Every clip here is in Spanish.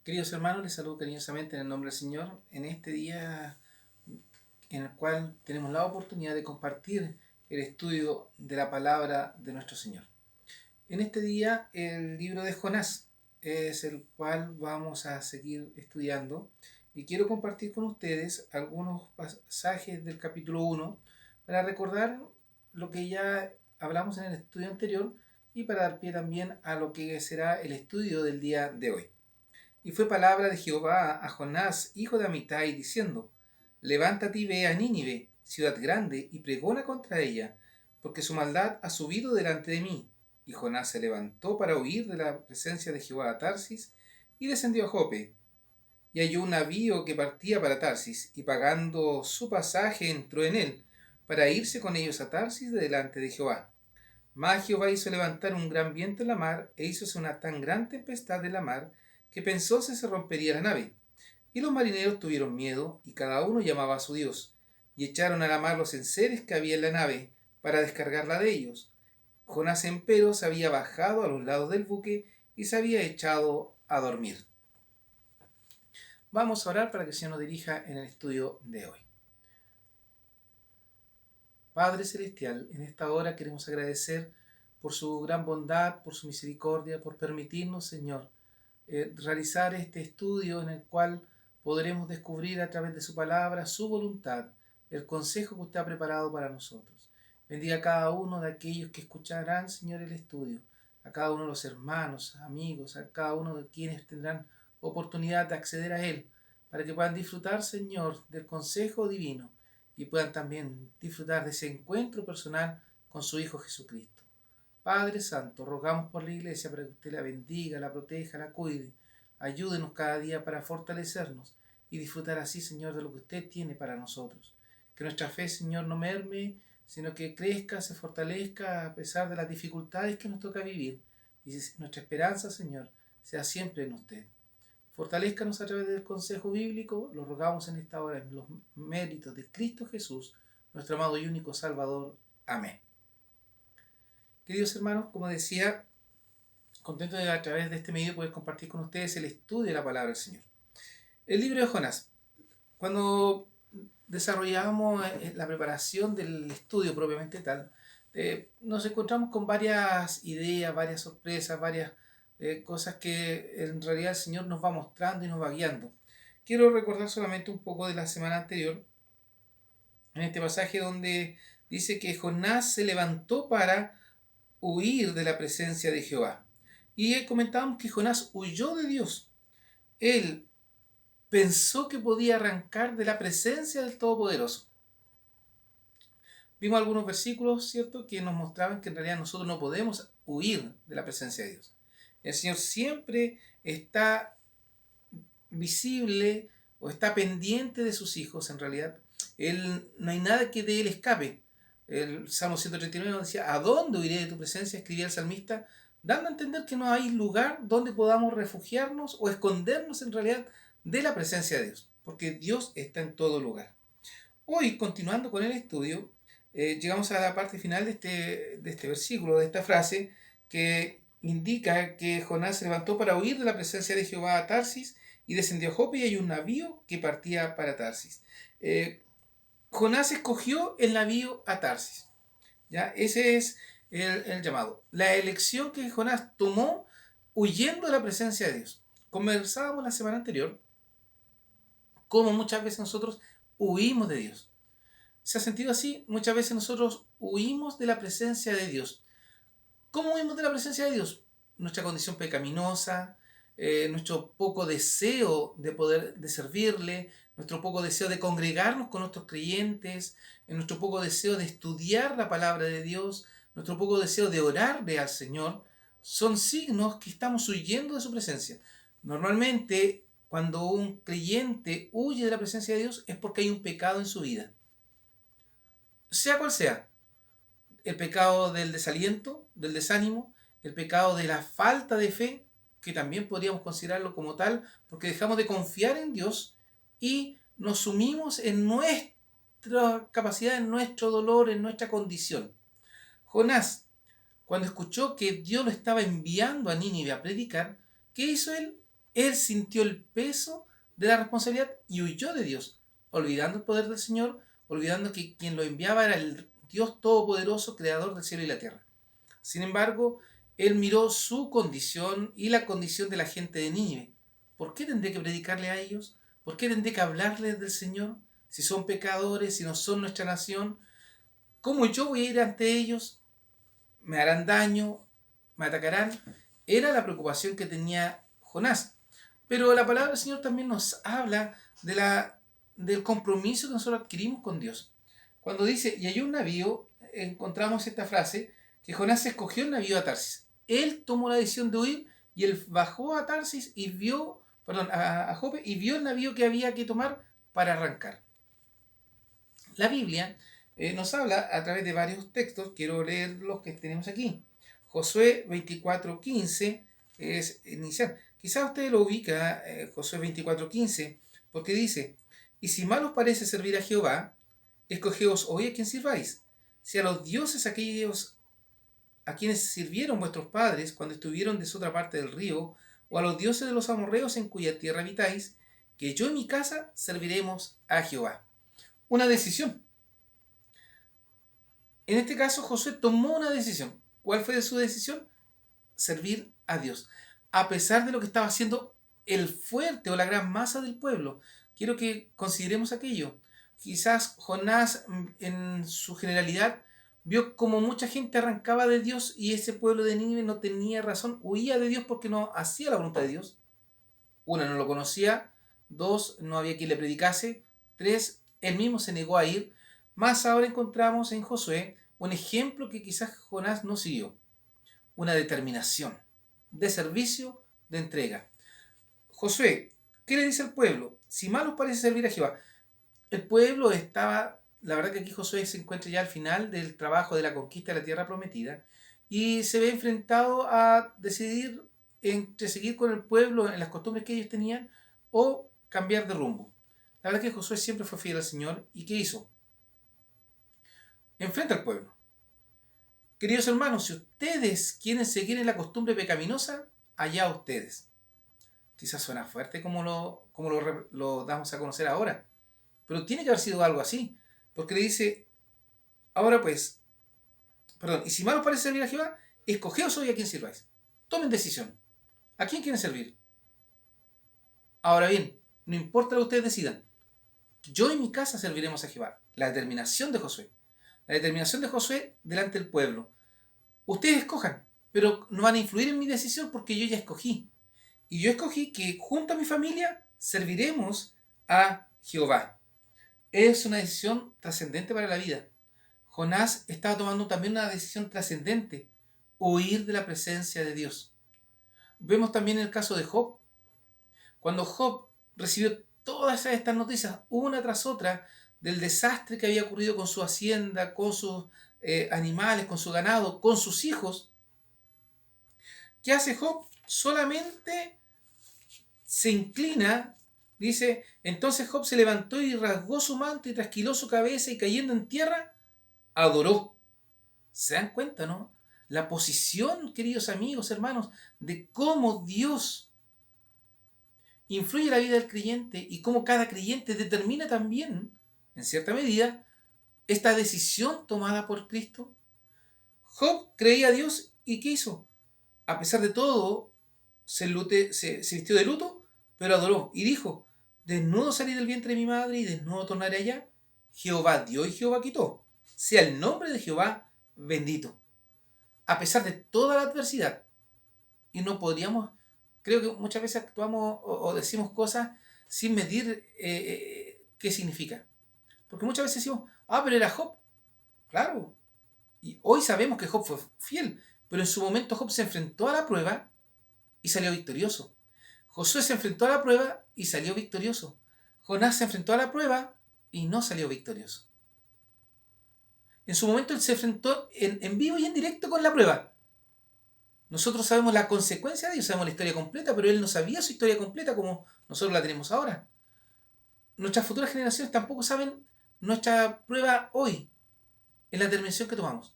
Queridos hermanos, les saludo cariñosamente en el nombre del Señor en este día en el cual tenemos la oportunidad de compartir el estudio de la palabra de nuestro Señor. En este día el libro de Jonás es el cual vamos a seguir estudiando y quiero compartir con ustedes algunos pasajes del capítulo 1 para recordar lo que ya hablamos en el estudio anterior y para dar pie también a lo que será el estudio del día de hoy. Y fue palabra de Jehová a Jonás, hijo de Amitai, diciendo: Levántate y ve a Nínive, ciudad grande, y pregona contra ella, porque su maldad ha subido delante de mí. Y Jonás se levantó para huir de la presencia de Jehová a Tarsis, y descendió a Jope. Y halló un navío que partía para Tarsis, y pagando su pasaje entró en él, para irse con ellos a Tarsis de delante de Jehová. Mas Jehová hizo levantar un gran viento en la mar, e hízose una tan gran tempestad en la mar, que pensó se rompería la nave. Y los marineros tuvieron miedo, y cada uno llamaba a su Dios, y echaron a la mar los enseres que había en la nave, para descargarla de ellos. Jonás empero se había bajado a los lados del buque, y se había echado a dormir. Vamos a orar para que el Señor nos dirija en el estudio de hoy. Padre Celestial, en esta hora queremos agradecer por su gran bondad, por su misericordia, por permitirnos, Señor, realizar este estudio en el cual podremos descubrir a través de su palabra su voluntad, el consejo que usted ha preparado para nosotros. Bendiga a cada uno de aquellos que escucharán, Señor, el estudio, a cada uno de los hermanos, amigos, a cada uno de quienes tendrán oportunidad de acceder a él, para que puedan disfrutar, Señor, del consejo divino y puedan también disfrutar de ese encuentro personal con su Hijo Jesucristo. Padre Santo, rogamos por la Iglesia para que usted la bendiga, la proteja, la cuide. Ayúdenos cada día para fortalecernos y disfrutar así, Señor, de lo que usted tiene para nosotros. Que nuestra fe, Señor, no merme, sino que crezca, se fortalezca a pesar de las dificultades que nos toca vivir. Y nuestra esperanza, Señor, sea siempre en usted. Fortalézcanos a través del consejo bíblico, lo rogamos en esta hora en los méritos de Cristo Jesús, nuestro amado y único Salvador. Amén. Queridos hermanos, como decía, contento de a través de este medio poder compartir con ustedes el estudio de la palabra del Señor. El libro de Jonás. Cuando desarrollábamos la preparación del estudio propiamente tal, nos encontramos con varias ideas, varias sorpresas, varias cosas que en realidad el Señor nos va mostrando y nos va guiando. Quiero recordar solamente un poco de la semana anterior, en este pasaje donde dice que Jonás se levantó para huir de la presencia de Jehová. Y comentábamos que Jonás huyó de Dios. Él pensó que podía arrancar de la presencia del Todopoderoso. Vimos algunos versículos, ¿cierto?, que nos mostraban que en realidad nosotros no podemos huir de la presencia de Dios. El Señor siempre está visible o está pendiente de sus hijos, en realidad. No hay nada que de Él escape. El Salmo 139 nos decía: ¿a dónde huiré de tu presencia?, escribía el salmista, dando a entender que no hay lugar donde podamos refugiarnos o escondernos en realidad de la presencia de Dios, porque Dios está en todo lugar. Hoy, continuando con el estudio, llegamos a la parte final de este versículo, de esta frase, que indica que Jonás se levantó para huir de la presencia de Jehová a Tarsis y descendió a Jope, y hay un navío que partía para Tarsis. Jonás escogió el navío a Tarsis. ¿Ya? Ese es el llamado. La elección que Jonás tomó huyendo de la presencia de Dios. Conversábamos la semana anterior cómo muchas veces nosotros huimos de Dios. ¿Se ha sentido así? Muchas veces nosotros huimos de la presencia de Dios. ¿Cómo huimos de la presencia de Dios? Nuestra condición pecaminosa, nuestro poco deseo de poder de servirle, nuestro poco deseo de congregarnos con otros creyentes, nuestro poco deseo de estudiar la palabra de Dios, nuestro poco deseo de orarle al Señor, son signos que estamos huyendo de su presencia. Normalmente, cuando un creyente huye de la presencia de Dios es porque hay un pecado en su vida. Sea cual sea, el pecado del desaliento, del desánimo, el pecado de la falta de fe, que también podríamos considerarlo como tal, porque dejamos de confiar en Dios y nos sumimos en nuestra capacidad, en nuestro dolor, en nuestra condición. Jonás, cuando escuchó que Dios lo estaba enviando a Nínive a predicar, ¿qué hizo él? Él sintió el peso de la responsabilidad y huyó de Dios, olvidando el poder del Señor, olvidando que quien lo enviaba era el Dios Todopoderoso, Creador del cielo y la tierra. Sin embargo, él miró su condición y la condición de la gente de Nínive. ¿Por qué tendré que predicarle a ellos? ¿Por qué tendré que hablarles del Señor? Si son pecadores, si no son nuestra nación, ¿cómo yo voy a ir ante ellos? ¿Me harán daño? ¿Me atacarán? Era la preocupación que tenía Jonás. Pero la palabra del Señor también nos habla del compromiso que nosotros adquirimos con Dios. Cuando dice, y hay un navío, encontramos esta frase, que Jonás escogió el navío a Tarsis. Él tomó la decisión de huir y él bajó a Tarsis y vio, perdón, a Jope y vio el navío que había que tomar para arrancar. La Biblia nos habla a través de varios textos, quiero leer los que tenemos aquí. Josué 24:15 es inicial. Quizás usted lo ubica, Josué 24:15, porque dice, y si mal os parece servir a Jehová, escogeos hoy a quien sirváis, si a los dioses aquellos a quienes sirvieron vuestros padres cuando estuvieron de otra parte del río, o a los dioses de los amorreos en cuya tierra habitáis, que yo y mi casa serviremos a Jehová. Una decisión. En este caso, Josué tomó una decisión. ¿Cuál fue su decisión? Servir a Dios. A pesar de lo que estaba haciendo el fuerte o la gran masa del pueblo. Quiero que consideremos aquello. Quizás Jonás, en su generalidad, vio como mucha gente arrancaba de Dios y ese pueblo de Nínive no tenía razón, huía de Dios porque no hacía la voluntad de Dios. Una, no lo conocía. Dos, no había quien le predicase. Tres, él mismo se negó a ir. Más ahora encontramos en Josué un ejemplo que quizás Jonás no siguió. Una determinación de servicio, de entrega. Josué, ¿qué le dice al pueblo? Si mal os parece servir a Jehová. El pueblo estaba, la verdad que aquí Josué se encuentra ya al final del trabajo de la conquista de la tierra prometida y se ve enfrentado a decidir entre seguir con el pueblo en las costumbres que ellos tenían o cambiar de rumbo. La verdad que Josué siempre fue fiel al Señor y ¿qué hizo? Enfrenta al pueblo. Queridos hermanos, si ustedes quieren seguir en la costumbre pecaminosa, allá ustedes. Quizás suena fuerte como lo damos a conocer ahora, pero tiene que haber sido algo así, porque le dice, ahora pues, perdón, y si mal os parece servir a Jehová, escogeos hoy a quien sirváis. Tomen decisión. ¿A quién quieren servir? Ahora bien, no importa lo que ustedes decidan, yo y mi casa serviremos a Jehová. La determinación de Josué. La determinación de Josué delante del pueblo. Ustedes escojan, pero no van a influir en mi decisión porque yo ya escogí. Y yo escogí que junto a mi familia serviremos a Jehová. Es una decisión trascendente para la vida. Jonás estaba tomando también una decisión trascendente, huir de la presencia de Dios. Vemos también el caso de Job. Cuando Job recibió todas estas noticias, una tras otra, del desastre que había ocurrido con su hacienda, con sus animales, con su ganado, con sus hijos, ¿qué hace Job? Solamente se inclina, dice, entonces Job se levantó y rasgó su manto y trasquiló su cabeza y cayendo en tierra, adoró. ¿Se dan cuenta, no? La posición, queridos amigos, hermanos, de cómo Dios influye en la vida del creyente y cómo cada creyente determina también, en cierta medida, esta decisión tomada por Cristo. Job creía a Dios y ¿qué hizo? A pesar de todo, se vistió de luto, pero adoró y dijo, desnudo salí del vientre de mi madre y desnudo tornaré allá. Jehová dio y Jehová quitó. Sea el nombre de Jehová bendito. A pesar de toda la adversidad. Y no podríamos, creo que muchas veces actuamos o decimos cosas sin medir qué significa. Porque muchas veces decimos, pero era Job. Claro. Y hoy sabemos que Job fue fiel. Pero en su momento Job se enfrentó a la prueba y salió victorioso. Josué se enfrentó a la prueba y salió victorioso. Jonás se enfrentó a la prueba y no salió victorioso. En su momento él se enfrentó en vivo y en directo con la prueba. Nosotros sabemos la consecuencia de ello, sabemos la historia completa, pero él no sabía su historia completa como nosotros la tenemos ahora. Nuestras futuras generaciones tampoco saben nuestra prueba hoy, en la determinación que tomamos.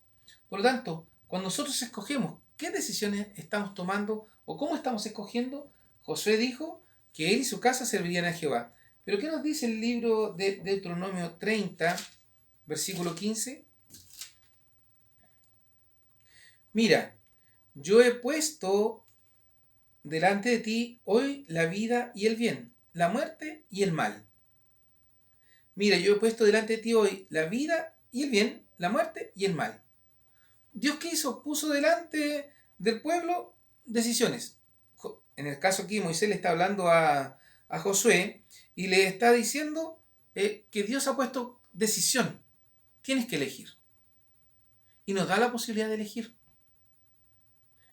Por lo tanto, cuando nosotros escogemos qué decisiones estamos tomando o cómo estamos escogiendo, Josué dijo que él y su casa servirían a Jehová. Pero ¿qué nos dice el libro de Deuteronomio 30, versículo 15? Mira, yo he puesto delante de ti hoy la vida y el bien, la muerte y el mal. Mira, yo he puesto delante de ti hoy la vida y el bien, la muerte y el mal. Dios, ¿qué hizo? Puso delante del pueblo decisiones. En el caso aquí, Moisés le está hablando a Josué y le está diciendo que Dios ha puesto decisión. Tienes que elegir. Y nos da la posibilidad de elegir.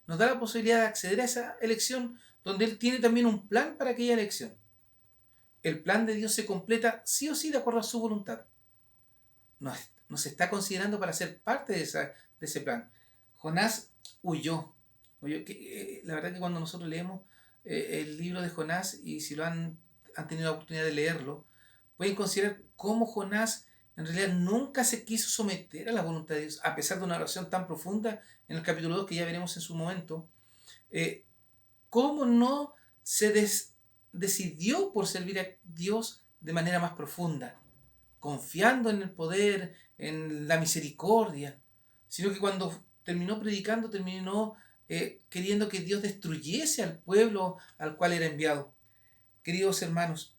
Nos da la posibilidad de acceder a esa elección donde Él tiene también un plan para aquella elección. El plan de Dios se completa sí o sí de acuerdo a su voluntad. Nos está considerando para ser parte de ese plan. Jonás huyó. La verdad que cuando nosotros leemos el libro de Jonás, y si han tenido la oportunidad de leerlo, pueden considerar cómo Jonás en realidad nunca se quiso someter a la voluntad de Dios, a pesar de una oración tan profunda en el capítulo 2 que ya veremos en su momento. ¿Cómo no se decidió por servir a Dios de manera más profunda, confiando en el poder, en la misericordia, sino que cuando terminó predicando, terminó queriendo que Dios destruyese al pueblo al cual era enviado? Queridos hermanos,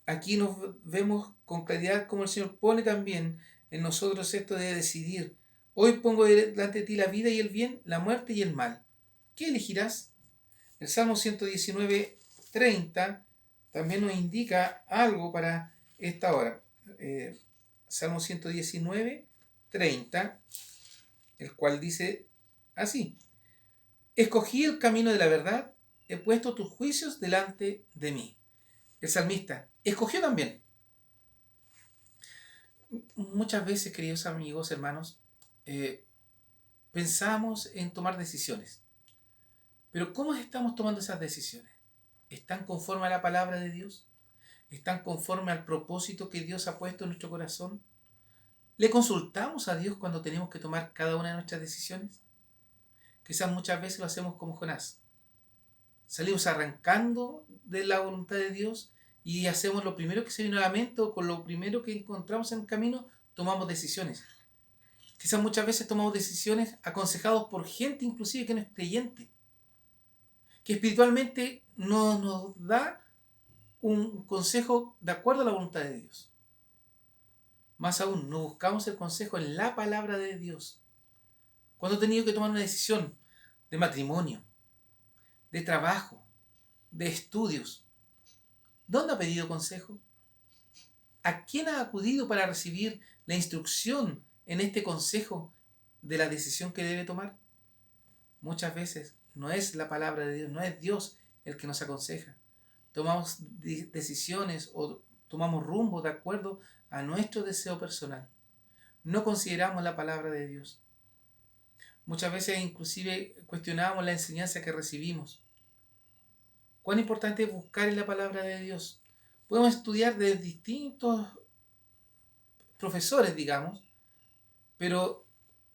aquí nos vemos con claridad como el Señor pone también en nosotros esto de decidir. Hoy pongo delante de ti la vida y el bien, la muerte y el mal. ¿Qué elegirás? El Salmo 119, 30 también nos indica algo para esta hora. Salmo 119, 30, el cual dice así: escogí el camino de la verdad, he puesto tus juicios delante de mí. El salmista escogió también. Muchas veces, queridos amigos, hermanos, pensamos en tomar decisiones. Pero ¿cómo estamos tomando esas decisiones? ¿Están conforme a la palabra de Dios? ¿Están conforme al propósito que Dios ha puesto en nuestro corazón? ¿Le consultamos a Dios cuando tenemos que tomar cada una de nuestras decisiones? Quizás muchas veces lo hacemos como Jonás. Salimos arrancando de la voluntad de Dios y hacemos lo primero que se viene a la mente, o con lo primero que encontramos en el camino, tomamos decisiones. Quizás muchas veces tomamos decisiones aconsejados por gente inclusive que no es creyente, que espiritualmente no nos da un consejo de acuerdo a la voluntad de Dios. Más aún, no buscamos el consejo en la palabra de Dios. Cuando he tenido que tomar una decisión de matrimonio, de trabajo, de estudios, ¿dónde ha pedido consejo? ¿A quién ha acudido para recibir la instrucción en este consejo de la decisión que debe tomar? Muchas veces no es la palabra de Dios, no es Dios el que nos aconseja. Tomamos decisiones o tomamos rumbo de acuerdo a nuestro deseo personal. No consideramos la palabra de Dios. Muchas veces inclusive cuestionamos la enseñanza que recibimos. ¿Cuán importante es buscar en la palabra de Dios? Podemos estudiar de distintos profesores, digamos, pero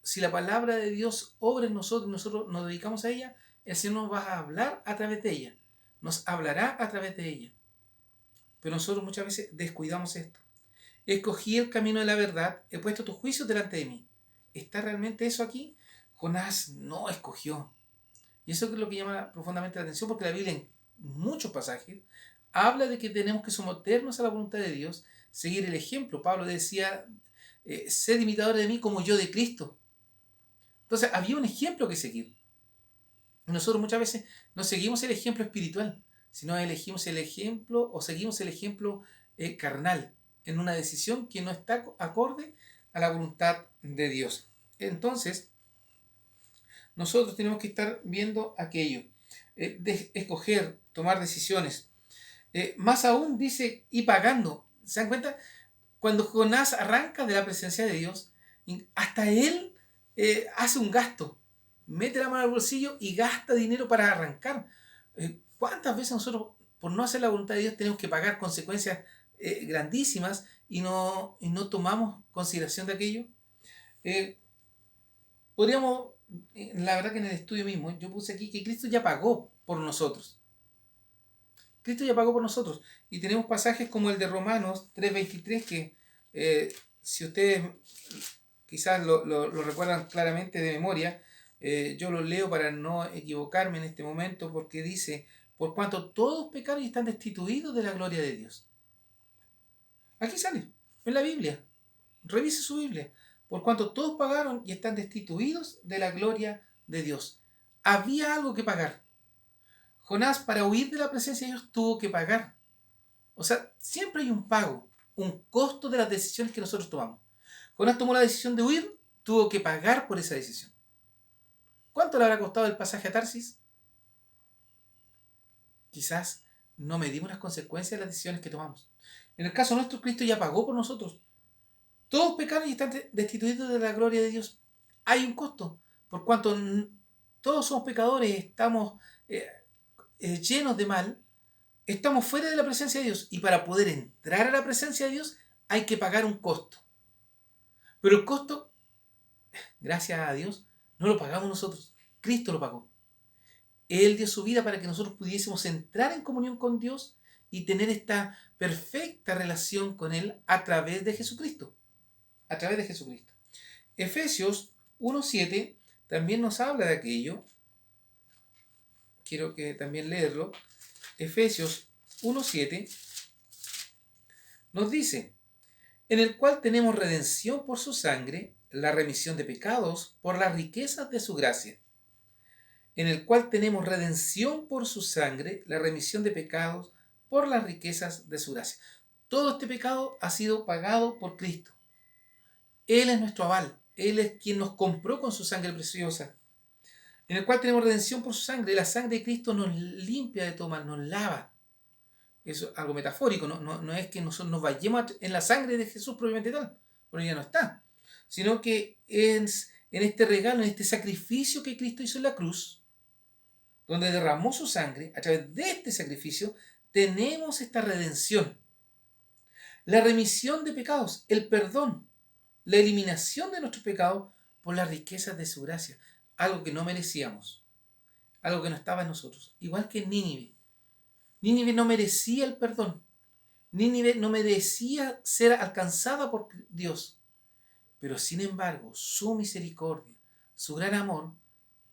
si la palabra de Dios obra en nosotros y nosotros nos dedicamos a ella, el Señor nos va a hablar a través de ella, nos hablará a través de ella. Pero nosotros muchas veces descuidamos esto. Escogí el camino de la verdad, he puesto tus juicios delante de mí. ¿Está realmente eso aquí? Jonás no escogió. Y eso es lo que llama profundamente la atención, porque la Biblia en muchos pasajes habla de que tenemos que someternos a la voluntad de Dios, seguir el ejemplo. Pablo decía, sed imitadores de mí como yo de Cristo. Entonces había un ejemplo que seguir. Nosotros muchas veces no seguimos el ejemplo espiritual, sino elegimos el ejemplo o seguimos el ejemplo carnal en una decisión que no está acorde a la voluntad de Dios. Entonces, nosotros tenemos que estar viendo aquello, de escoger, tomar decisiones. Más aún dice, y pagando. ¿Se dan cuenta? Cuando Jonás arranca de la presencia de Dios, hasta él hace un gasto. Mete la mano al bolsillo y gasta dinero para arrancar. ¿Cuántas veces nosotros, por no hacer la voluntad de Dios, tenemos que pagar consecuencias grandísimas y no tomamos consideración de aquello? Podríamos, la verdad que en el estudio mismo, yo puse aquí que Cristo ya pagó por nosotros. Cristo ya pagó por nosotros. Y tenemos pasajes como el de Romanos 3:23 que si ustedes quizás lo recuerdan claramente de memoria, yo lo leo para no equivocarme en este momento porque dice, por cuanto todos pecaron y están destituidos de la gloria de Dios. Aquí sale, en la Biblia. Revise su Biblia. Por cuanto todos pagaron y están destituidos de la gloria de Dios. Había algo que pagar. Jonás, para huir de la presencia de Dios, tuvo que pagar. O sea, siempre hay un pago, un costo de las decisiones que nosotros tomamos. Jonás tomó la decisión de huir, tuvo que pagar por esa decisión. ¿Cuánto le habrá costado el pasaje a Tarsis? Quizás no medimos las consecuencias de las decisiones que tomamos. En el caso nuestro, Cristo ya pagó por nosotros. Todos pecaron y están destituidos de la gloria de Dios. Hay un costo. Por cuanto todos somos pecadores, estamos llenos de mal, estamos fuera de la presencia de Dios. Y para poder entrar a la presencia de Dios hay que pagar un costo. Pero el costo, gracias a Dios, no lo pagamos nosotros. Cristo lo pagó. Él dio su vida para que nosotros pudiésemos entrar en comunión con Dios y tener esta perfecta relación con Él a través de Jesucristo. A través de Jesucristo. Efesios 1:7 también nos habla de aquello. Quiero que también leerlo. Efesios 1:7 nos dice, en el cual tenemos redención por su sangre, la remisión de pecados por las riquezas de su gracia. En el cual tenemos redención por su sangre, la remisión de pecados por las riquezas de su gracia. Todo este pecado ha sido pagado por Cristo. Él es nuestro aval. Él es quien nos compró con su sangre preciosa. En el cual tenemos redención por su sangre. La sangre de Cristo nos limpia de todo mal, nos lava. Eso es algo metafórico. No es que nosotros nos vayamos en la sangre de Jesús propiamente tal, porque ya no está. Sino que es en este regalo, en este sacrificio que Cristo hizo en la cruz, donde derramó su sangre, a través de este sacrificio, tenemos esta redención. La remisión de pecados, el perdón, la eliminación de nuestros pecados por las riquezas de su gracia. Algo que no merecíamos, algo que no estaba en nosotros. Igual que en Nínive. Nínive no merecía el perdón. Nínive no merecía ser alcanzada por Dios. Pero sin embargo, su misericordia, su gran amor,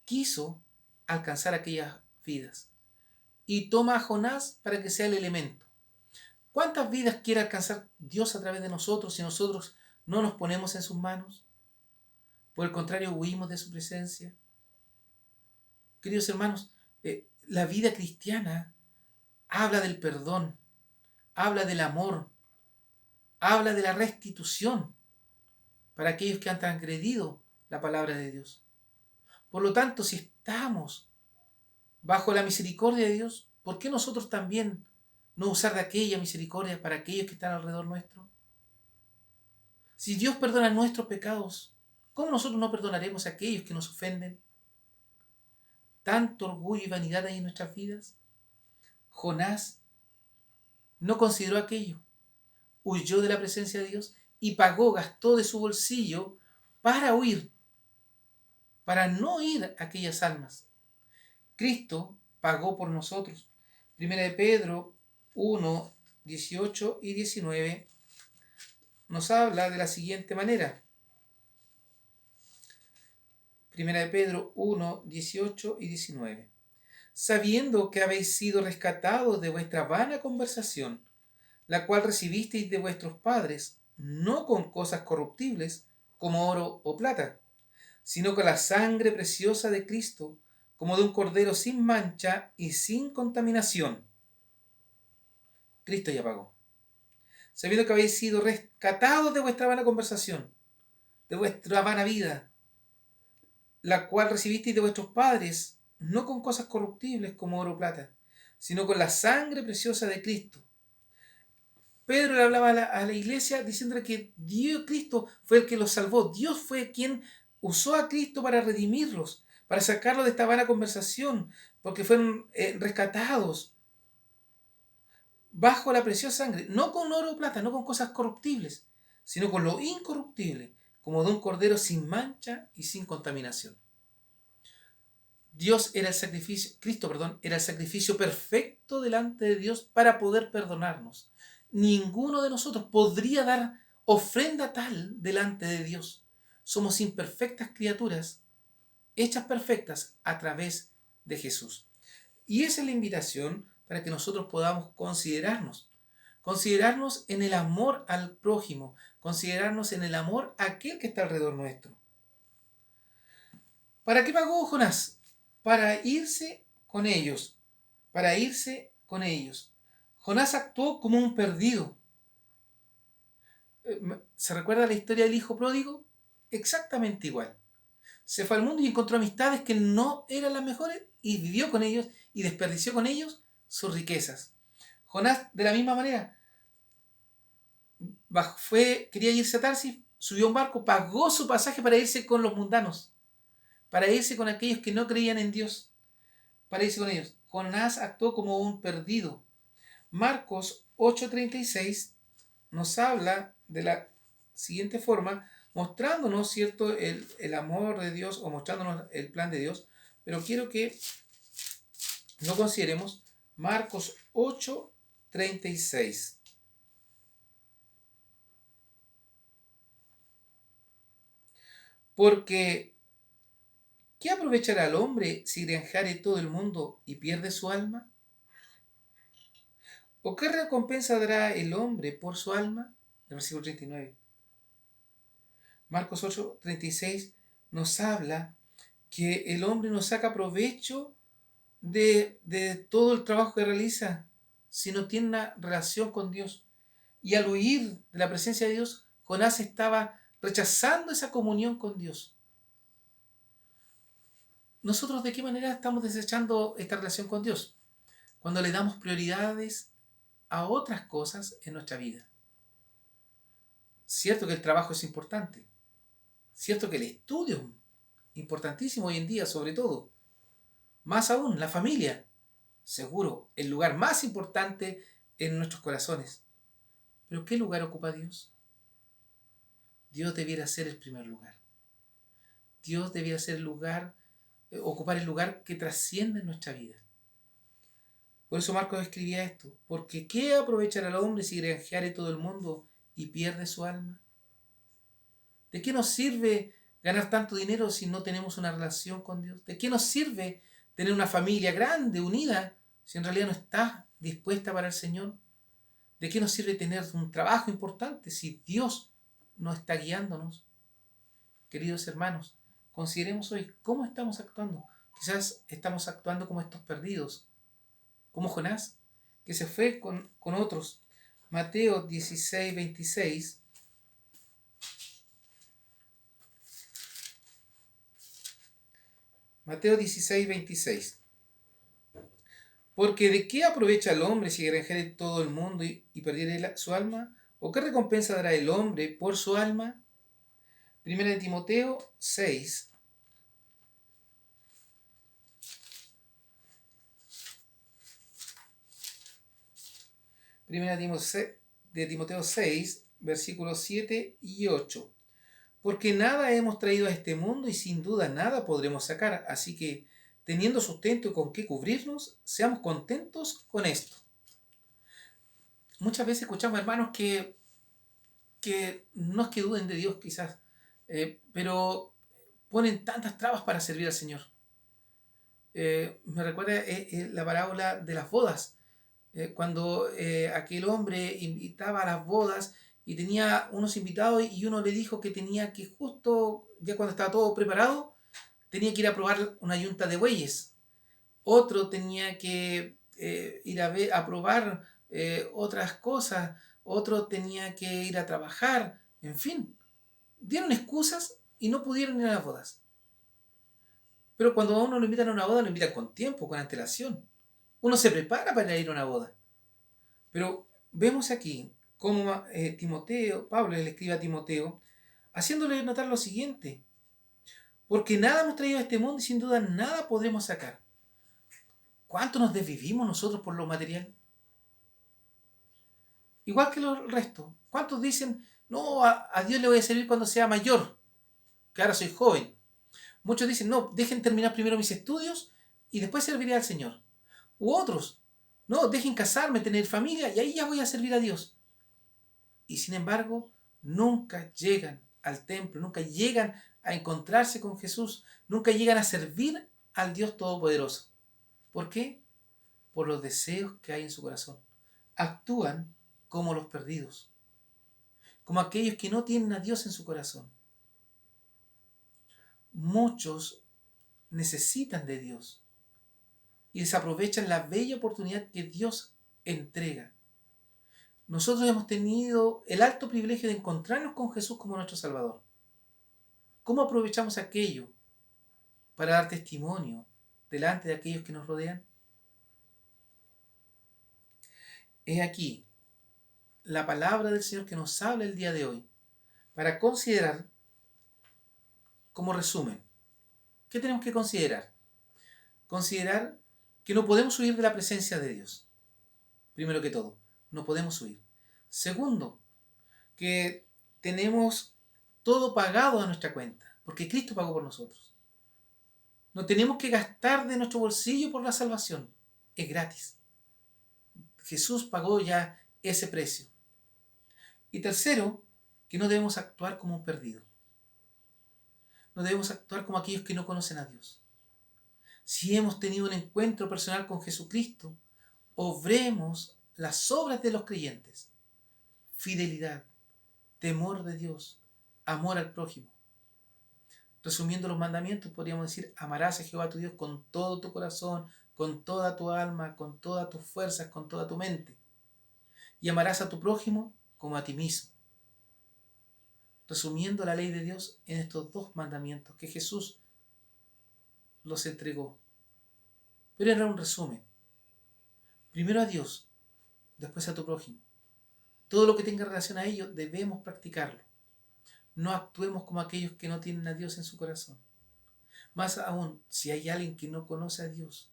quiso alcanzar aquellas vidas. Y toma a Jonás para que sea el elemento. ¿Cuántas vidas quiere alcanzar Dios a través de nosotros si nosotros no nos ponemos en sus manos? Por el contrario, huimos de su presencia. Queridos hermanos, la vida cristiana habla del perdón, habla del amor, habla de la restitución para aquellos que han transgredido la palabra de Dios. Por lo tanto, si estamos bajo la misericordia de Dios, ¿por qué nosotros también no usar de aquella misericordia para aquellos que están alrededor nuestro? Si Dios perdona nuestros pecados, ¿cómo nosotros no perdonaremos a aquellos que nos ofenden? ¿Tanto orgullo y vanidad hay en nuestras vidas? Jonás no consideró aquello, huyó de la presencia de Dios y gastó de su bolsillo para huir, para no ir a aquellas almas. Cristo pagó por nosotros. Primera de Pedro 1, 18 y 19 nos habla de la siguiente manera. Primera de Pedro 1, 18 y 19. Sabiendo que habéis sido rescatados de vuestra vana conversación, la cual recibisteis de vuestros padres, no con cosas corruptibles, como oro o plata, sino con la sangre preciosa de Cristo, como de un cordero sin mancha y sin contaminación. Cristo ya pagó. Sabiendo que habéis sido rescatados de vuestra vana conversación, de vuestra vana vida, la cual recibisteis de vuestros padres, no con cosas corruptibles como oro o plata, sino con la sangre preciosa de Cristo. Pedro le hablaba a la iglesia diciéndole que Cristo fue el que los salvó. Dios fue quien usó a Cristo para redimirlos, para sacarlos de esta vana conversación, porque fueron rescatados bajo la preciosa sangre, no con oro o plata, no con cosas corruptibles, sino con lo incorruptible, como de un cordero sin mancha y sin contaminación. Cristo, era el sacrificio perfecto delante de Dios para poder perdonarnos. Ninguno de nosotros podría dar ofrenda tal delante de Dios. Somos imperfectas criaturas, hechas perfectas a través de Jesús. Y esa es la invitación para que nosotros podamos considerarnos en el amor al prójimo, considerarnos en el amor a aquel que está alrededor nuestro. ¿Para qué pagó Jonás? Para irse con ellos, para irse con ellos. Jonás actuó como un perdido. ¿Se recuerda la historia del hijo pródigo? Exactamente igual. Se fue al mundo y encontró amistades que no eran las mejores y vivió con ellos y desperdició con ellos sus riquezas. Jonás, de la misma manera, quería irse a Tarsis, subió a un barco, pagó su pasaje para irse con los mundanos, para irse con aquellos que no creían en Dios, para irse con ellos. Jonás actuó como un perdido. Marcos 8:36 nos habla de la siguiente forma, mostrándonos, ¿cierto?, el amor de Dios o mostrándonos el plan de Dios, pero quiero que lo consideremos. Marcos 8:36. Porque, ¿qué aprovechará el hombre si granjare todo el mundo y pierde su alma? ¿O qué recompensa dará el hombre por su alma? El versículo 39. Marcos 8:36 nos habla que el hombre no saca provecho de todo el trabajo que realiza si no tiene una relación con Dios. Y al huir de la presencia de Dios, Jonás estaba rechazando esa comunión con Dios. ¿Nosotros de qué manera estamos desechando esta relación con Dios? Cuando le damos prioridades a otras cosas en nuestra vida. Cierto que el trabajo es importante. Cierto que el estudio es importantísimo hoy en día, sobre todo. Más aún, la familia. Seguro, el lugar más importante en nuestros corazones. ¿Pero qué lugar ocupa Dios? Dios debiera ser el primer lugar. Dios debiera ser ocupar el lugar que trasciende en nuestra vida. Por eso Marcos escribía esto. Porque ¿qué aprovechará el hombre si granjeare todo el mundo y pierde su alma? ¿De qué nos sirve ganar tanto dinero si no tenemos una relación con Dios? ¿De qué nos sirve tener una familia grande, unida, si en realidad no está dispuesta para el Señor? ¿De qué nos sirve tener un trabajo importante si Dios no está guiándonos? Queridos hermanos, consideremos hoy cómo estamos actuando. Quizás estamos actuando como estos perdidos, como Jonás, que se fue con otros. Mateo 16:26. Mateo 16:26. Porque ¿de qué aprovecha el hombre si granjere todo el mundo y perdiere su alma? ¿O qué recompensa dará el hombre por su alma? Primera de Timoteo 6. Primera de Timoteo 6, versículos 7 y 8. Porque nada hemos traído a este mundo y sin duda nada podremos sacar. Así que, teniendo sustento y con qué cubrirnos, seamos contentos con esto. Muchas veces escuchamos hermanos que no es que duden de Dios quizás, pero ponen tantas trabas para servir al Señor. Me recuerda la parábola de las bodas, cuando aquel hombre invitaba a las bodas y tenía unos invitados y uno le dijo que tenía que justo, ya cuando estaba todo preparado, tenía que ir a probar una yunta de bueyes. Otro tenía que ir a probar otras cosas. Otro tenía que ir a trabajar. En fin, dieron excusas y no pudieron ir a las bodas. Pero cuando a uno lo invitan a una boda, lo invitan con tiempo, con antelación. Uno se prepara para ir a una boda. Pero vemos aquí cómo Pablo le escribe a Timoteo, haciéndole notar lo siguiente. Porque nada hemos traído a este mundo y sin duda nada podremos sacar. ¿Cuánto nos desvivimos nosotros por lo material? Igual que el resto. ¿Cuántos dicen, no, a Dios le voy a servir cuando sea mayor? Que ahora soy joven. Muchos dicen, no, dejen terminar primero mis estudios y después serviré al Señor. U otros, no, dejen casarme, tener familia y ahí ya voy a servir a Dios. Y sin embargo, nunca llegan al templo, nunca llegan a encontrarse con Jesús, nunca llegan a servir al Dios Todopoderoso. ¿Por qué? Por los deseos que hay en su corazón. Actúan como los perdidos, como aquellos que no tienen a Dios en su corazón. Muchos necesitan de Dios y desaprovechan la bella oportunidad que Dios entrega. Nosotros hemos tenido el alto privilegio de encontrarnos con Jesús como nuestro Salvador. ¿Cómo aprovechamos aquello para dar testimonio delante de aquellos que nos rodean? He aquí la palabra del Señor que nos habla el día de hoy para considerar como resumen. ¿Qué tenemos que considerar? Considerar que no podemos huir de la presencia de Dios. Primero que todo, no podemos huir. Segundo, que tenemos todo pagado a nuestra cuenta, porque Cristo pagó por nosotros. No tenemos que gastar de nuestro bolsillo por la salvación. Es gratis. Jesús pagó ya ese precio. Y tercero, que no debemos actuar como un perdido. No debemos actuar como aquellos que no conocen a Dios. Si hemos tenido un encuentro personal con Jesucristo, obremos las obras de los creyentes. Fidelidad, temor de Dios, amor al prójimo. Resumiendo los mandamientos, podríamos decir, amarás a Jehová tu Dios con todo tu corazón, con toda tu alma, con todas tus fuerzas, con toda tu mente. Y amarás a tu prójimo como a ti mismo. Resumiendo la ley de Dios en estos dos mandamientos que Jesús los entregó. Pero era un resumen. Primero a Dios, después a tu prójimo. Todo lo que tenga relación a ello debemos practicarlo. No actuemos como aquellos que no tienen a Dios en su corazón. Más aún, si hay alguien que no conoce a Dios,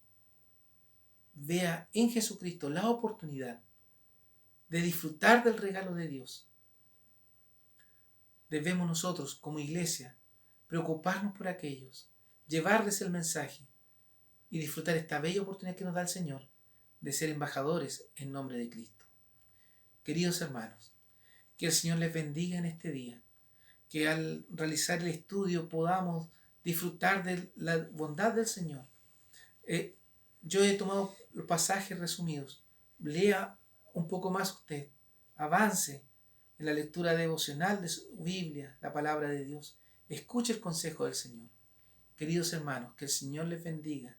vea en Jesucristo la oportunidad de disfrutar del regalo de Dios. Debemos nosotros, como iglesia, preocuparnos por aquellos, llevarles el mensaje y disfrutar esta bella oportunidad que nos da el Señor de ser embajadores en nombre de Cristo. Queridos hermanos, que el Señor les bendiga en este día, que al realizar el estudio podamos disfrutar de la bondad del Señor. Yo he tomado los pasajes resumidos. Lea un poco más usted, avance en la lectura devocional de su Biblia, la palabra de Dios. Escuche el consejo del Señor. Queridos hermanos, que el Señor les bendiga,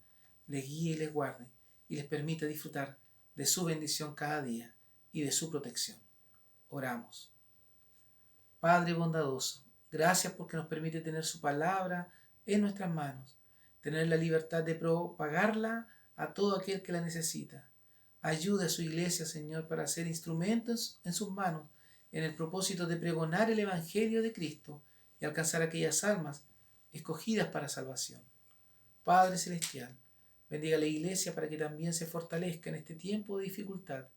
les guíe y les guarde y les permita disfrutar de su bendición cada día y de su protección. Oramos. Padre bondadoso, gracias porque nos permite tener su palabra en nuestras manos, tener la libertad de propagarla a todo aquel que la necesita. Ayuda a su iglesia, Señor, para ser instrumentos en sus manos en el propósito de pregonar el Evangelio de Cristo y alcanzar aquellas almas escogidas para salvación. Padre Celestial, bendiga a la iglesia para que también se fortalezca en este tiempo de dificultad.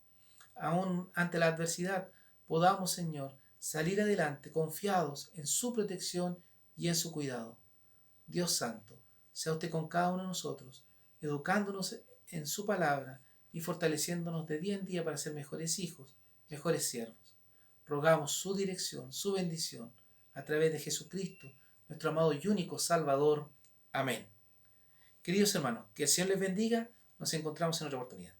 Aún ante la adversidad, podamos, Señor, salir adelante confiados en su protección y en su cuidado. Dios Santo, sea usted con cada uno de nosotros, educándonos en su palabra y fortaleciéndonos de día en día para ser mejores hijos, mejores siervos. Rogamos su dirección, su bendición, a través de Jesucristo, nuestro amado y único Salvador. Amén. Queridos hermanos, que el Señor les bendiga. Nos encontramos en otra oportunidad.